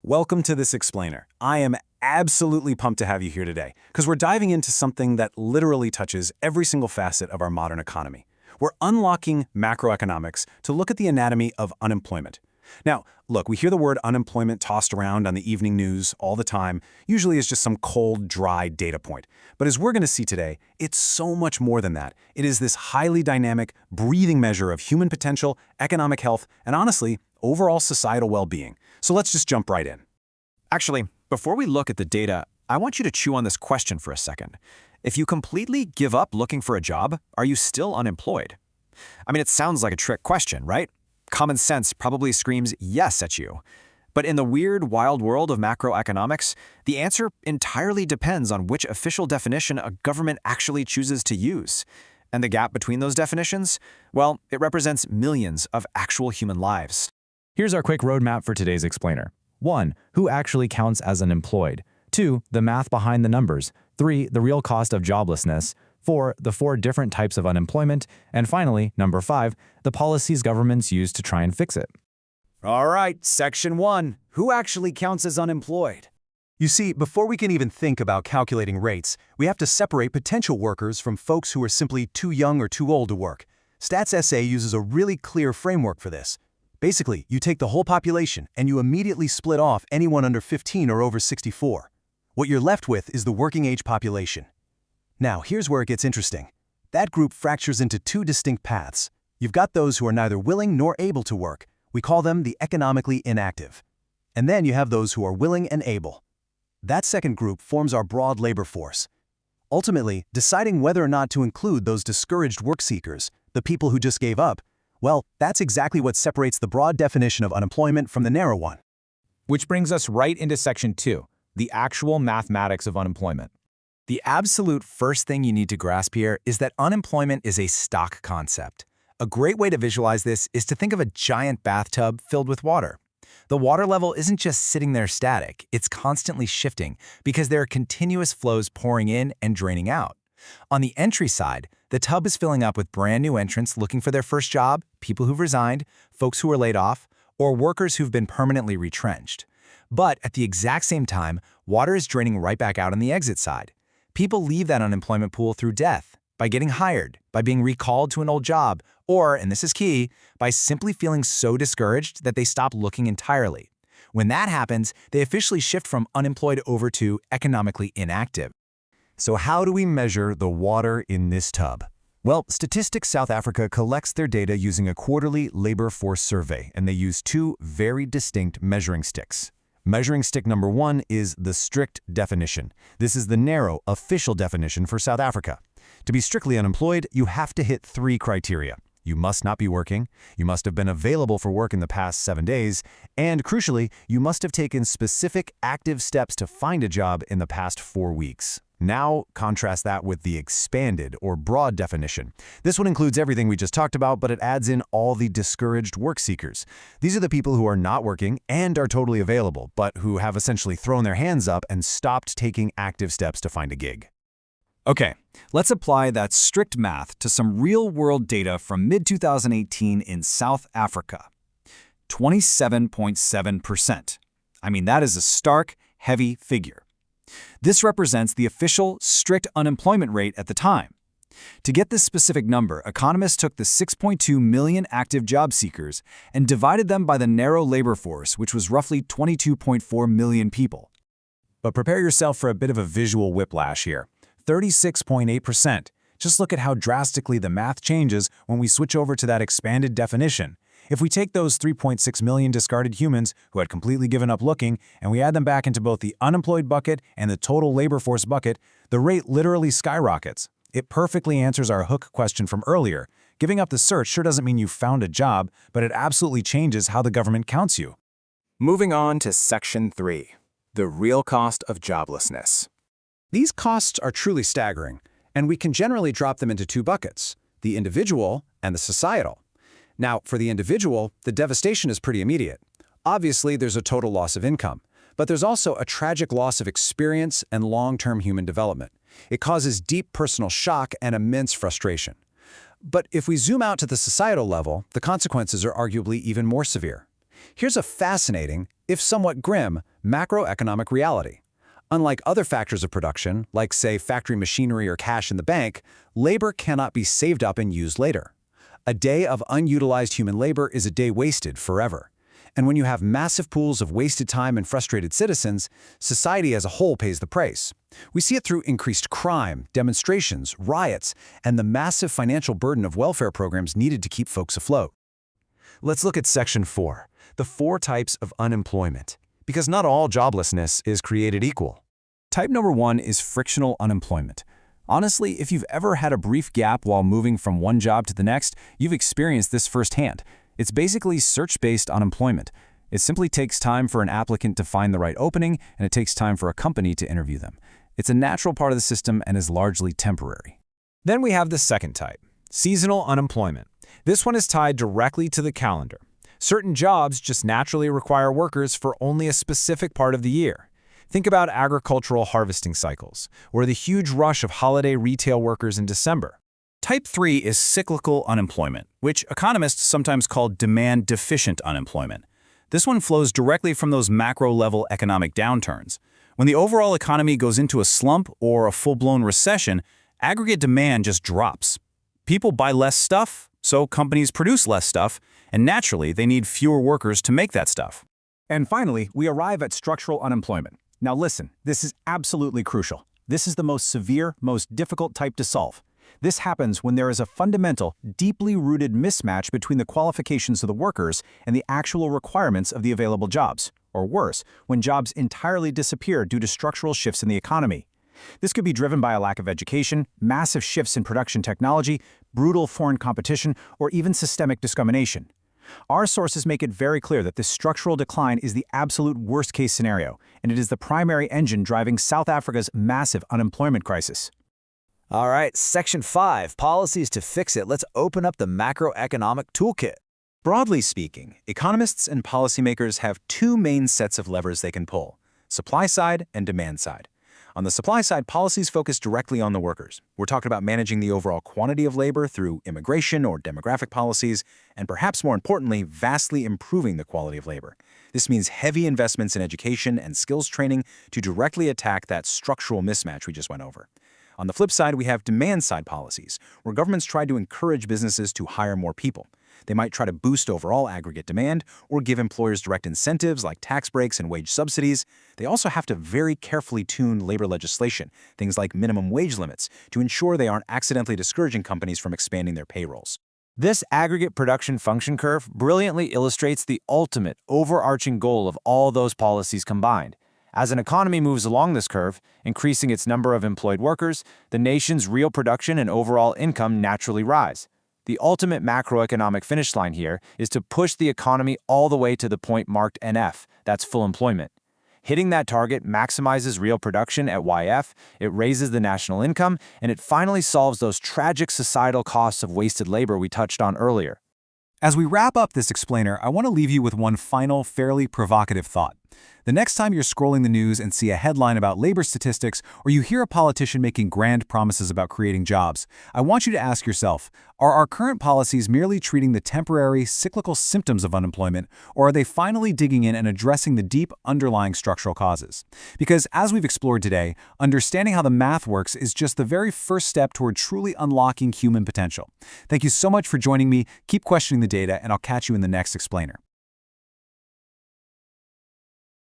Welcome to this explainer. I am absolutely pumped to have you here today because we're diving into something that literally touches every single facet of our modern economy. We're unlocking macroeconomics to look at the anatomy of unemployment. Now, look, we hear the word unemployment tossed around on the evening news all the time, usually as just some cold, dry data point. But as we're going to see today, it's so much more than that. It is this highly dynamic, breathing measure of human potential, economic health, and honestly, overall societal well-being. So let's just jump right in. Actually, before we look at the data, I want you to chew on this question for a second. If you completely give up looking for a job, are you still unemployed? I mean, it sounds like a trick question, right? Common sense probably screams yes at you. But in the weird, wild world of macroeconomics, the answer entirely depends on which official definition a government actually chooses to use. And the gap between those definitions? Well, it represents millions of actual human lives. Here's our quick roadmap for today's explainer. 1. Who actually counts as unemployed? 2. The math behind the numbers. 3. The real cost of joblessness. 4. The 4 different types of unemployment. And finally, number 5, the policies governments use to try and fix it. All right, section 1. Who actually counts as unemployed? You see, before we can even think about calculating rates, we have to separate potential workers from folks who are simply too young or too old to work. Stats SA uses a really clear framework for this. Basically, you take the whole population and you immediately split off anyone under 15 or over 64. What you're left with is the working age population. Now, here's where it gets interesting. That group fractures into 2 distinct paths. You've got those who are neither willing nor able to work. We call them the economically inactive. And then you have those who are willing and able. That second group forms our broad labor force. Ultimately, deciding whether or not to include those discouraged work seekers, the people who just gave up, well, that's exactly what separates the broad definition of unemployment from the narrow one. Which brings us right into section 2, the actual mathematics of unemployment. The absolute first thing you need to grasp here is that unemployment is a stock concept. A great way to visualize this is to think of a giant bathtub filled with water. The water level isn't just sitting there static, it's constantly shifting because there are continuous flows pouring in and draining out. On the entry side, the tub is filling up with brand new entrants looking for their first job, people who've resigned, folks who were laid off, or workers who've been permanently retrenched. But at the exact same time, water is draining right back out on the exit side. People leave that unemployment pool through death, by getting hired, by being recalled to an old job, or, and this is key, by simply feeling so discouraged that they stop looking entirely. When that happens, they officially shift from unemployed over to economically inactive. So how do we measure the water in this tub? Well, Statistics South Africa collects their data using a quarterly labor force survey, and they use 2 very distinct measuring sticks. Measuring stick number 1 is the strict definition. This is the narrow, official definition for South Africa. To be strictly unemployed, you have to hit 3 criteria. You must not be working, you must have been available for work in the past 7 days, and crucially, you must have taken specific active steps to find a job in the past 4 weeks. Now, contrast that with the expanded or broad definition. This one includes everything we just talked about, but it adds in all the discouraged work seekers. These are the people who are not working and are totally available, but who have essentially thrown their hands up and stopped taking active steps to find a gig. Okay, let's apply that strict math to some real-world data from mid-2018 in South Africa. 27.7%. I mean, that is a stark, heavy figure. This represents the official, strict unemployment rate at the time. To get this specific number, economists took the 6.2 million active job seekers and divided them by the narrow labor force, which was roughly 22.4 million people. But prepare yourself for a bit of a visual whiplash here. 36.8%. Just look at how drastically the math changes when we switch over to that expanded definition. If we take those 3.6 million discarded humans who had completely given up looking and we add them back into both the unemployed bucket and the total labor force bucket, the rate literally skyrockets. It perfectly answers our hook question from earlier. Giving up the search sure doesn't mean you found a job, but it absolutely changes how the government counts you. Moving on to section 3, the real cost of joblessness. These costs are truly staggering, and we can generally drop them into 2 buckets, the individual and the societal. Now, for the individual, the devastation is pretty immediate. Obviously, there's a total loss of income, but there's also a tragic loss of experience and long-term human development. It causes deep personal shock and immense frustration. But if we zoom out to the societal level, the consequences are arguably even more severe. Here's a fascinating if somewhat grim, macroeconomic reality. Unlike other factors of production, like, say, factory machinery or cash in the bank, labor cannot be saved up and used later. A day of unutilized human labor is a day wasted forever. And when you have massive pools of wasted time and frustrated citizens, society as a whole pays the price. We see it through increased crime, demonstrations, riots, and the massive financial burden of welfare programs needed to keep folks afloat. Let's look at Section 4, the 4 types of unemployment. Because not all joblessness is created equal. Type number 1 is frictional unemployment. Honestly, if you've ever had a brief gap while moving from one job to the next, you've experienced this firsthand. It's basically search-based unemployment. It simply takes time for an applicant to find the right opening, and it takes time for a company to interview them. It's a natural part of the system and is largely temporary. Then we have the second type, seasonal unemployment. This one is tied directly to the calendar. Certain jobs just naturally require workers for only a specific part of the year. Think about agricultural harvesting cycles, or the huge rush of holiday retail workers in December. Type 3 is cyclical unemployment, which economists sometimes call demand-deficient unemployment. This one flows directly from those macro-level economic downturns. When the overall economy goes into a slump or a full-blown recession, aggregate demand just drops. People buy less stuff, so companies produce less stuff, and naturally, they need fewer workers to make that stuff. And finally, we arrive at structural unemployment. Now listen, this is absolutely crucial. This is the most severe, most difficult type to solve. This happens when there is a fundamental, deeply rooted mismatch between the qualifications of the workers and the actual requirements of the available jobs. Or worse, when jobs entirely disappear due to structural shifts in the economy. This could be driven by a lack of education, massive shifts in production technology, brutal foreign competition, or even systemic discrimination. Our sources make it very clear that this structural decline is the absolute worst-case scenario, and it is the primary engine driving South Africa's massive unemployment crisis. All right, Section 5, policies to fix it. Let's open up the macroeconomic toolkit. Broadly speaking, economists and policymakers have 2 main sets of levers they can pull: supply side and demand side. On the supply side, policies focus directly on the workers. We're talking about managing the overall quantity of labor through immigration or demographic policies, and perhaps more importantly, vastly improving the quality of labor. This means heavy investments in education and skills training to directly attack that structural mismatch we just went over. On the flip side, we have demand-side policies, where governments try to encourage businesses to hire more people. They might try to boost overall aggregate demand or give employers direct incentives like tax breaks and wage subsidies. They also have to very carefully tune labor legislation, things like minimum wage limits, to ensure they aren't accidentally discouraging companies from expanding their payrolls. This aggregate production function curve brilliantly illustrates the ultimate overarching goal of all those policies combined. As an economy moves along this curve, increasing its number of employed workers, the nation's real production and overall income naturally rise. The ultimate macroeconomic finish line here is to push the economy all the way to the point marked NF, that's full employment. Hitting that target maximizes real production at YF, it raises the national income, and it finally solves those tragic societal costs of wasted labor we touched on earlier. As we wrap up this explainer, I want to leave you with one final, fairly provocative thought. The next time you're scrolling the news and see a headline about labor statistics, or you hear a politician making grand promises about creating jobs, I want you to ask yourself, are our current policies merely treating the temporary, cyclical symptoms of unemployment, or are they finally digging in and addressing the deep, underlying structural causes? Because as we've explored today, understanding how the math works is just the very first step toward truly unlocking human potential. Thank you so much for joining me. Keep questioning the data, and I'll catch you in the next explainer.